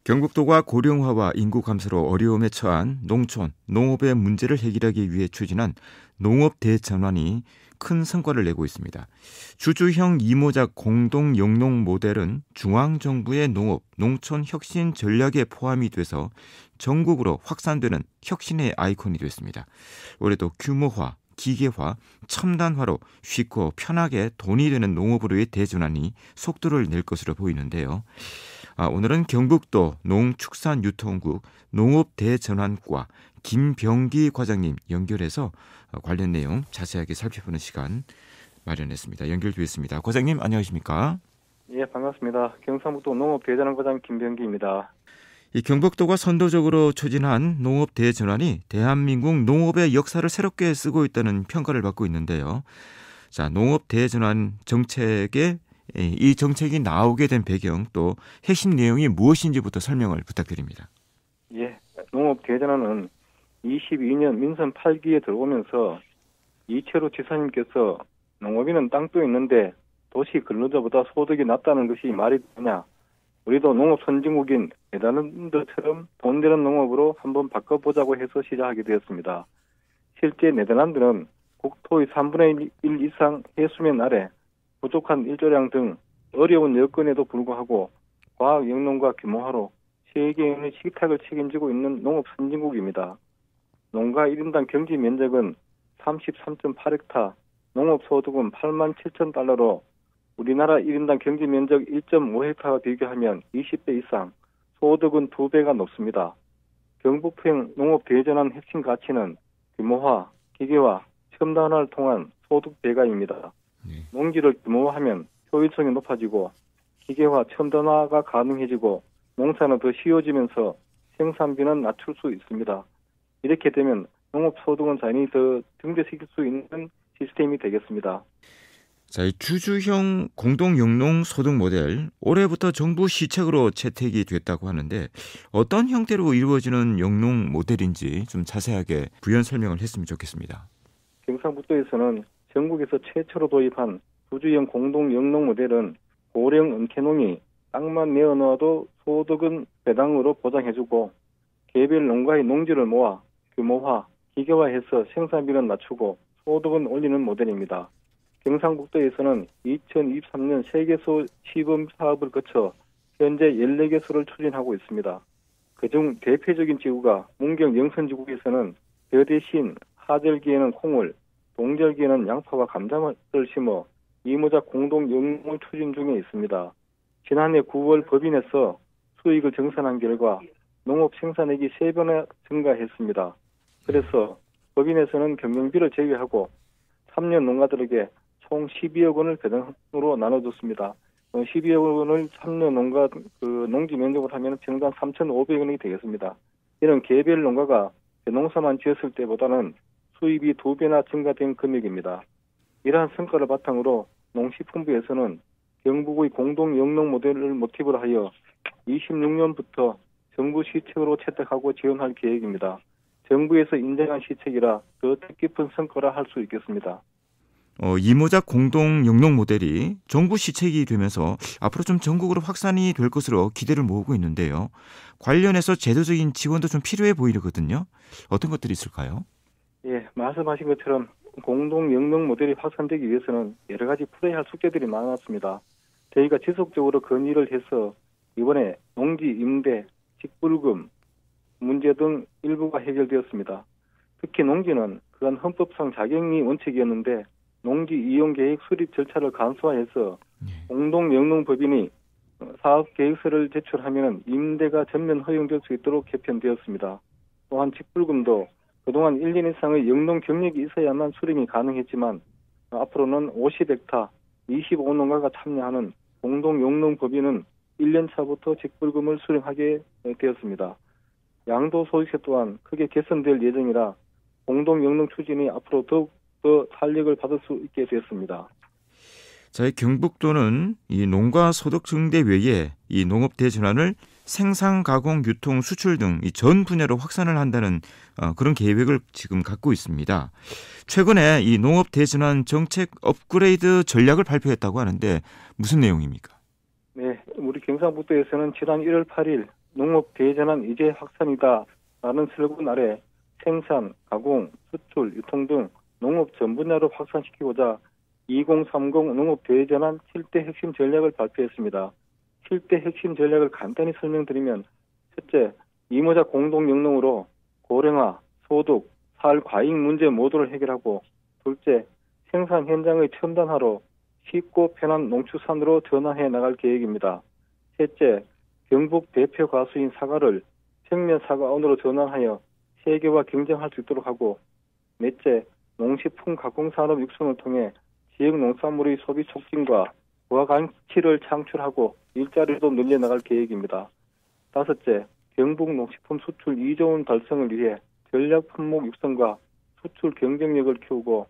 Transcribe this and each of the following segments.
경북도가 고령화와 인구 감소로 어려움에 처한 농촌, 농업의 문제를 해결하기 위해 추진한 농업 대전환이 큰 성과를 내고 있습니다. 주주형 이모작 공동 영농 모델은 중앙정부의 농업, 농촌 혁신 전략에 포함이 돼서 전국으로 확산되는 혁신의 아이콘이 됐습니다. 올해도 규모화, 기계화, 첨단화로 쉽고 편하게 돈이 되는 농업으로의 대전환이 속도를 낼 것으로 보이는데요. 오늘은 경북도 농축산유통국 농업대전환과 김병기 과장님 연결해서 관련 내용 자세하게 살펴보는 시간 마련했습니다. 연결되었습니다. 과장님 안녕하십니까? 예, 반갑습니다. 경상북도 농업대전환과장 김병기입니다. 이 경북도가 선도적으로 추진한 농업대전환이 대한민국 농업의 역사를 새롭게 쓰고 있다는 평가를 받고 있는데요. 자, 농업대전환 정책의 이 정책이 나오게 된 배경 또 핵심 내용이 무엇인지부터 설명을 부탁드립니다. 예, 농업대전환은 22년 민선 8기에 들어오면서 이철우 지사님께서 농업인은 땅도 있는데 도시 근로자보다 소득이 낮다는 것이 말이 되냐. 우리도 농업 선진국인 네덜란드처럼 돈 되는 농업으로 한번 바꿔보자고 해서 시작하게 되었습니다. 실제 네덜란드는 국토의 3분의 1 이상 해수면 아래 부족한 일조량 등 어려운 여건에도 불구하고 과학 영농과 규모화로 세계인의 식탁을 책임지고 있는 농업 선진국입니다. 농가 1인당 경지 면적은 33.8헥타, 농업 소득은 8만 7천 달러로 우리나라 1인당 경지 면적 1.5헥타와 비교하면 20배 이상, 소득은 2배가 높습니다. 경북형 농업 대전환 핵심 가치는 규모화, 기계화, 첨단화를 통한 소득 배가입니다. 농지를 규모화하면 효율성이 높아지고 기계화, 첨단화가 가능해지고 농사는 더 쉬워지면서 생산비는 낮출 수 있습니다. 이렇게 되면 농업 소득은 자연히 더 증대시킬 수 있는 시스템이 되겠습니다. 자, 이 주주형 공동영농 소득 모델 올해부터 정부 시책으로 채택이 됐다고 하는데 어떤 형태로 이루어지는 영농 모델인지 좀 자세하게 부연 설명을 했으면 좋겠습니다. 경상북도에서는 전국에서 최초로 도입한 주주형 공동영농 모델은 고령 은퇴농이 땅만 내어놓아도 소득은 배당으로 보장해주고 개별 농가의 농지를 모아 규모화, 기계화해서 생산비는 낮추고 소득은 올리는 모델입니다. 경상북도에서는 2023년 세개소 시범 사업을 거쳐 현재 14개소를 추진하고 있습니다. 그중 대표적인 지구가 문경 영선지구에서는 벼 대신 하절기에는 콩을, 동절기에는 양파와 감자를 심어 이모작 공동 영농을 추진 중에 있습니다. 지난해 9월 법인에서 수익을 정산한 결과 농업 생산액이 3배나 증가했습니다. 그래서 법인에서는 경영비를 제외하고 3년 농가들에게 총 12억 원을 배당으로 나눠줬습니다. 12억 원을 3년 농가 농지 면적으로 하면 평당 3,500원이 되겠습니다. 이런 개별 농가가 농사만 지었을 때보다는 수입이 2배나 증가된 금액입니다. 이러한 성과를 바탕으로 농식품부에서는 경북의 공동 영농 모델을 모티브로 하여 26년부터 정부 시책으로 채택하고 지원할 계획입니다. 정부에서 인정한 시책이라 더 뜻깊은 성과라 할 수 있겠습니다. 이모작 공동 영농 모델이 정부 시책이 되면서 앞으로 좀 전국으로 확산이 될 것으로 기대를 모으고 있는데요. 관련해서 제도적인 지원도 좀 필요해 보이거든요. 어떤 것들이 있을까요? 예, 말씀하신 것처럼 공동 영농 모델이 확산되기 위해서는 여러 가지 풀어야 할 숙제들이 많았습니다. 저희가 지속적으로 건의를 해서 이번에 농지 임대, 직불금 문제 등 일부가 해결되었습니다. 특히 농지는 그간 헌법상 자격리 원칙이었는데 농지 이용 계획 수립 절차를 간소화해서 공동 영농 법인이 사업 계획서를 제출하면 임대가 전면 허용될 수 있도록 개편되었습니다. 또한 직불금도 그동안 1년 이상의 영농 경력이 있어야만 수령이 가능했지만 앞으로는 50헥타, 25농가가 참여하는 공동 영농 법인은 1년 차부터 직불금을 수령하게 되었습니다. 양도소득세 또한 크게 개선될 예정이라 공동 영농 추진이 앞으로 더욱 더 탄력을 받을 수 있게 되었습니다. 저희 경북도는 이 농가 소득 증대 외에 이 농업 대전환을 생산, 가공, 유통, 수출 등 이 전 분야로 확산을 한다는 그런 계획을 지금 갖고 있습니다. 최근에 이 농업 대전환 정책 업그레이드 전략을 발표했다고 하는데 무슨 내용입니까? 네, 우리 경상북도에서는 지난 1월 8일 농업 대전환 이제 확산이다 라는 슬로건 아래 생산, 가공, 수출, 유통 등 농업 전 분야로 확산시키고자 2030 농업 대전환 7대 핵심 전략을 발표했습니다. 7대 핵심 전략을 간단히 설명드리면 첫째, 이모작 공동 영농으로 고령화, 소득, 살 과잉 문제 모두를 해결하고 둘째, 생산 현장의 첨단화로 쉽고 편한 농축산으로 전환해 나갈 계획입니다. 셋째, 경북 대표 과수인 사과를 평면 사과원으로 전환하여 세계와 경쟁할 수 있도록 하고 넷째, 농식품 가공산업 육성을 통해 지역 농산물의 소비 촉진과 부가 가치를 창출하고 일자리도 늘려나갈 계획입니다. 다섯째, 경북 농식품 수출 2조 원 달성을 위해 전략 품목 육성과 수출 경쟁력을 키우고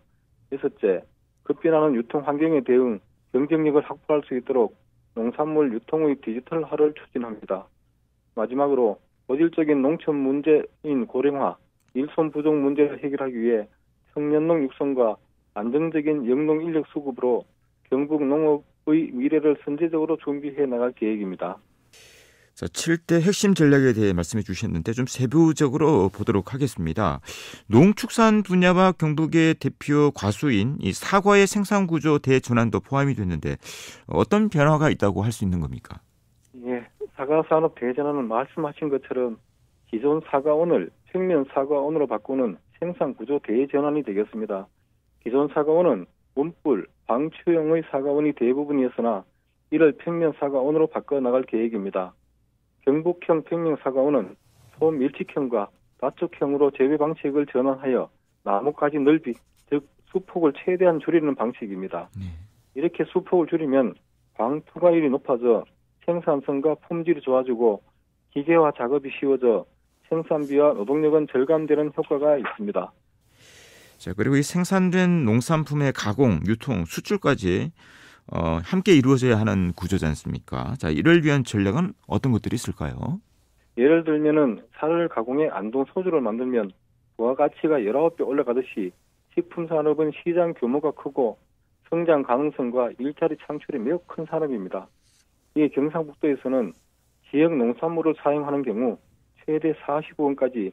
여섯째, 급변하는 유통 환경에 대응 경쟁력을 확보할 수 있도록 농산물 유통의 디지털화를 추진합니다. 마지막으로 고질적인 농촌 문제인 고령화, 일손 부족 문제를 해결하기 위해 청년농 육성과 안정적인 영농 인력 수급으로 경북 농업의 미래를 선제적으로 준비해 나갈 계획입니다. 자, 7대 핵심 전략에 대해 말씀해 주셨는데 좀 세부적으로 보도록 하겠습니다. 농축산 분야와 경북의 대표 과수인 이 사과의 생산 구조 대전환도 포함이 됐는데 어떤 변화가 있다고 할 수 있는 겁니까? 예, 사과 산업 대전환은 말씀하신 것처럼 기존 사과원을 평면 사과원으로 바꾸는 생산 구조 대전환이 되겠습니다. 기존 사과원은 문불, 방추형의 사과원이 대부분이었으나 이를 평면 사과원으로 바꿔 나갈 계획입니다. 경북형 평면 사과원은 소밀집형과 다축형으로 재배 방식을 전환하여 나뭇가지 넓이, 즉 수폭을 최대한 줄이는 방식입니다. 이렇게 수폭을 줄이면 광투과율이 높아져 생산성과 품질이 좋아지고 기계화 작업이 쉬워져 생산비와 노동력은 절감되는 효과가 있습니다. 자, 그리고 이 생산된 농산품의 가공, 유통, 수출까지 함께 이루어져야 하는 구조지 않습니까? 자, 이를 위한 전략은 어떤 것들이 있을까요? 예를 들면은 쌀을 가공해 안동 소주를 만들면 부가가치가 19배 올라가듯이 식품산업은 시장 규모가 크고 성장 가능성과 일자리 창출이 매우 큰 산업입니다. 이에 경상북도에서는 지역 농산물을 사용하는 경우 최대 45원까지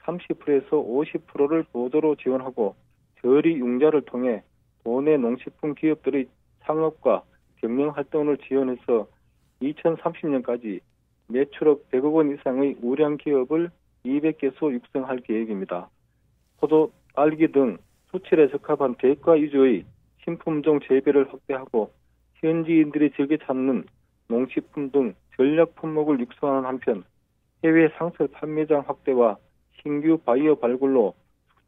30%에서 50%를 보조로 지원하고 저리 융자를 통해 도내 농식품 기업들의 창업과 경영 활동을 지원해서 2030년까지 매출액 100억 원 이상의 우량 기업을 200개소 육성할 계획입니다. 포도, 딸기 등 수출에 적합한 대가 위주의 신품종 재배를 확대하고 현지인들이 즐겨 찾는 농식품 등 전략 품목을 육성하는 한편 해외 상설 판매장 확대와 신규 바이어 발굴로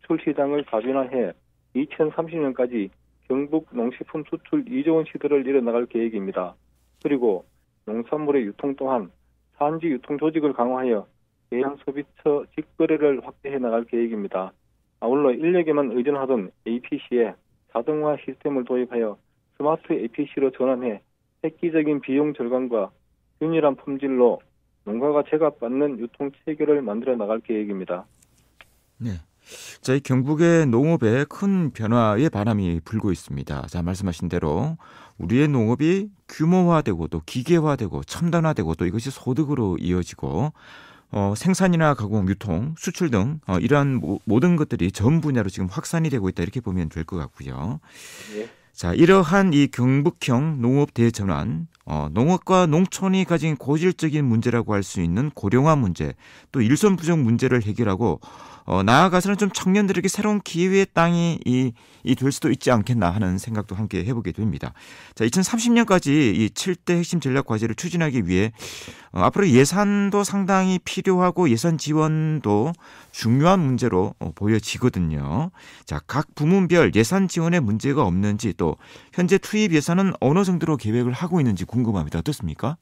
수출 시장을 다변화해 2030년까지 경북 농식품 수출 2조 원 시대를 이뤄나갈 계획입니다. 그리고 농산물의 유통 또한 산지 유통 조직을 강화하여 대형 소비처 직거래를 확대해 나갈 계획입니다. 아울러 인력에만 의존하던 APC에 자동화 시스템을 도입하여 스마트 APC로 전환해 획기적인 비용 절감과 균일한 품질로 농가가 제값받는 유통 체계를 만들어 나갈 계획입니다. 네. 자, 이 경북의 농업에 큰 변화의 바람이 불고 있습니다. 자, 말씀하신 대로 우리의 농업이 규모화되고 또 기계화되고 첨단화되고 또 이것이 소득으로 이어지고 생산이나 가공, 유통, 수출 등 이러한 모든 것들이 전 분야로 지금 확산이 되고 있다 이렇게 보면 될 것 같고요. 예. 자, 이러한 이 경북형 농업 대전환, 농업과 농촌이 가진 고질적인 문제라고 할 수 있는 고령화 문제, 또 일손 부족 문제를 해결하고 나아가서는 좀 청년들에게 새로운 기회의 땅이 될 수도 있지 않겠나 하는 생각도 함께 해보게 됩니다. 자, 2030년까지 이 7대 핵심 전략 과제를 추진하기 위해 앞으로 예산도 상당히 필요하고 예산 지원도 중요한 문제로 보여지거든요. 자, 각 부문별 예산 지원에 문제가 없는지 또 현재 투입 예산은 어느 정도로 계획을 하고 있는지 궁금합니다. 어떻습니까?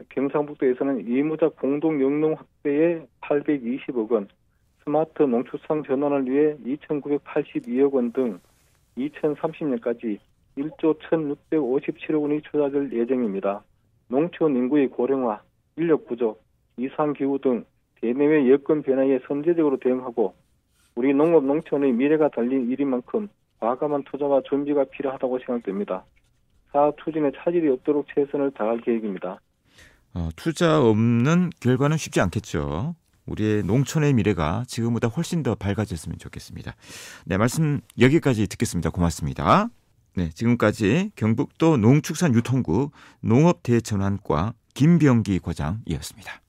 경상북도에서는 이모작 공동 영농 확대에 820억 원, 스마트 농축산 전환을 위해 2,982억 원 등 2030년까지 1조 1,657억 원이 투자될 예정입니다. 농촌 인구의 고령화, 인력 부족, 이상기후 등 대내외 여건 변화에 선제적으로 대응하고 우리 농업 농촌의 미래가 달린 일인 만큼 과감한 투자와 준비가 필요하다고 생각됩니다. 사업 추진에 차질이 없도록 최선을 다할 계획입니다. 투자 없는 결과는 쉽지 않겠죠. 우리의 농촌의 미래가 지금보다 훨씬 더 밝아졌으면 좋겠습니다. 네, 말씀 여기까지 듣겠습니다. 고맙습니다. 네, 지금까지 경북도 농축산유통구 농업대전환과 김병기 과장이었습니다.